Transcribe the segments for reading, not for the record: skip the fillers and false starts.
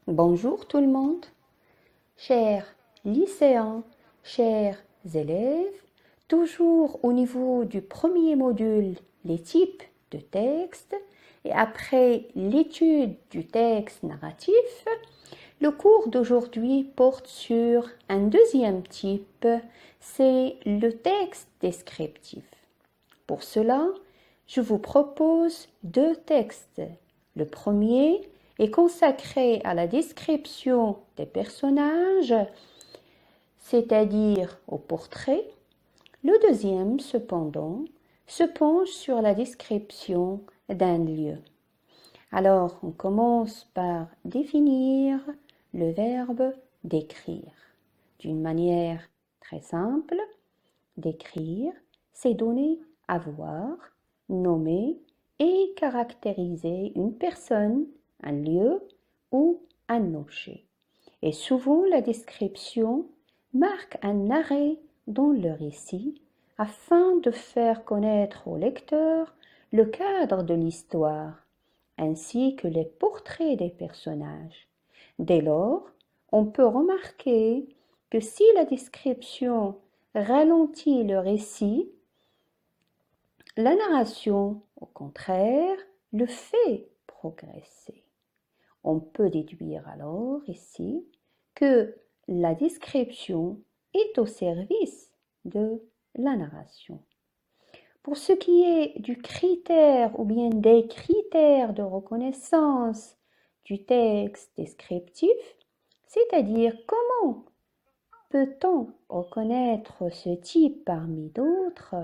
Bonjour tout le monde, chers lycéens, chers élèves, toujours au niveau du premier module, les types de texte, et après l'étude du texte narratif, le cours d'aujourd'hui porte sur un deuxième type, c'est le texte descriptif. Pour cela, je vous propose deux textes. Le premier est consacré à la description des personnages, c'est-à-dire au portrait. Le deuxième, cependant, se penche sur la description d'un lieu. Alors, on commence par définir le verbe décrire. D'une manière très simple, décrire, c'est donner à voir, nommer et caractériser une personne, un lieu ou un objet. Et souvent, la description marque un arrêt dans le récit afin de faire connaître au lecteur le cadre de l'histoire ainsi que les portraits des personnages. Dès lors, on peut remarquer que si la description ralentit le récit, la narration, au contraire, le fait progresser. On peut déduire alors ici que la description est au service de la narration. Pour ce qui est du critère ou bien des critères de reconnaissance du texte descriptif, c'est-à-dire comment peut-on reconnaître ce type parmi d'autres,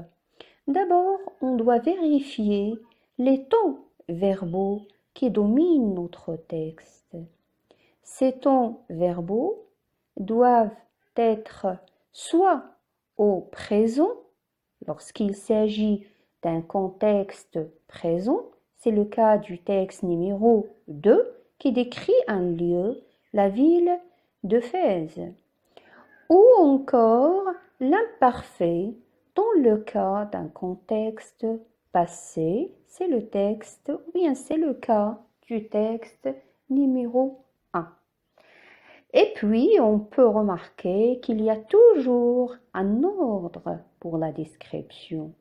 d'abord on doit vérifier les tons verbaux qui dominent notre texte. Ces tons verbaux doivent être soit au présent, lorsqu'il s'agit d'un contexte présent, c'est le cas du texte numéro 2 qui décrit un lieu, la ville de Fès. Ou encore l'imparfait dans le cas d'un contexte passé, c'est le texte, ou bien c'est le cas du texte numéro 1. Et puis, on peut remarquer qu'il y a toujours un ordre pour la description,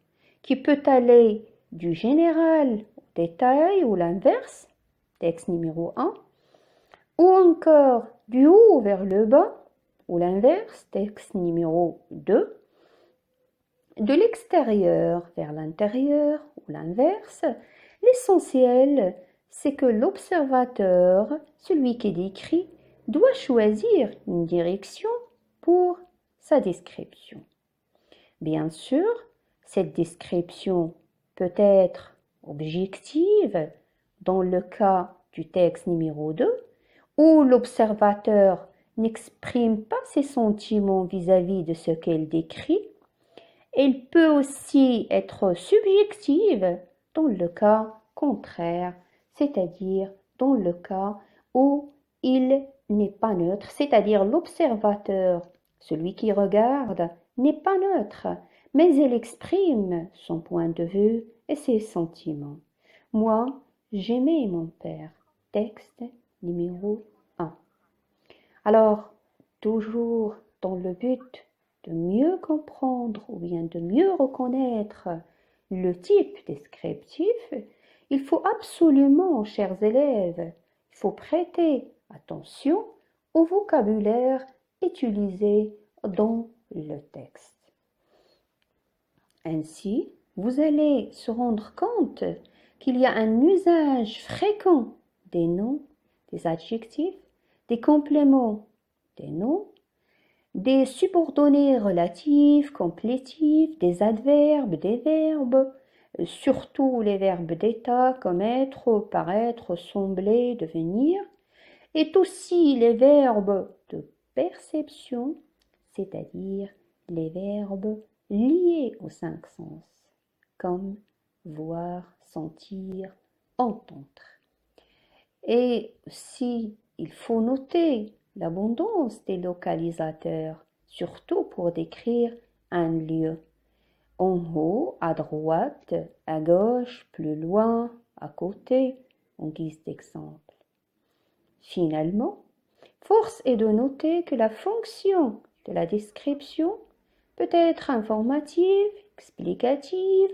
qui peut aller du général au détail ou l'inverse, texte numéro 1, ou encore du haut vers le bas, ou l'inverse, texte numéro 2, de l'extérieur vers l'intérieur, ou l'inverse. L'essentiel, c'est que l'observateur, celui qui décrit, doit choisir une direction pour sa description. Bien sûr, cette description peut être objective dans le cas du texte numéro 2, où l'observateur n'exprime pas ses sentiments vis-à-vis de ce qu'elle décrit. Elle peut aussi être subjective dans le cas contraire, c'est-à-dire dans le cas où il n'est pas neutre, c'est-à-dire l'observateur, celui qui regarde, n'est pas neutre, mais il exprime son point de vue et ses sentiments. Moi, j'aimais mon père. Texte numéro 1. Alors, toujours dans le but de mieux comprendre ou bien de mieux reconnaître le type descriptif, il faut absolument, chers élèves, il faut prêter attention au vocabulaire utilisé dans le texte. Ainsi, vous allez se rendre compte qu'il y a un usage fréquent des noms, des adjectifs, des compléments, des noms, des subordonnés relatifs, complétifs, des adverbes, des verbes, surtout les verbes d'état comme être, paraître, sembler, devenir, et aussi les verbes de perception, c'est-à-dire les verbes liés aux cinq sens, comme voir, sentir, entendre. Et si il faut noter l'abondance des localisateurs, surtout pour décrire un lieu. En haut, à droite, à gauche, plus loin, à côté, en guise d'exemple. Finalement, Force est de noter que la fonction de la description peut être informative, explicative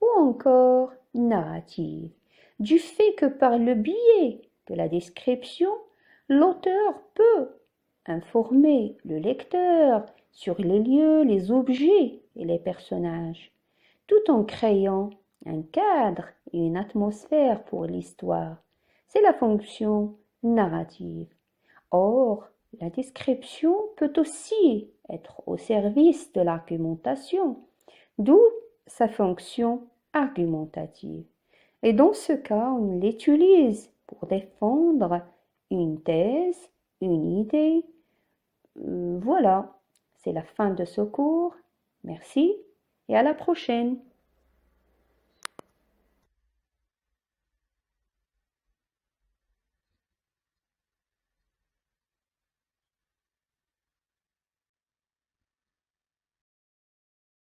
ou encore narrative, du fait que par le biais de la description, l'auteur peut informer le lecteur sur les lieux, les objets et les personnages, tout en créant un cadre et une atmosphère pour l'histoire. C'est la fonction narrative. Or, la description peut aussi être au service de l'argumentation, d'où sa fonction argumentative. Et dans ce cas, on l'utilise pour défendre une thèse, une idée. Voilà, c'est la fin de ce cours. Merci et à la prochaine.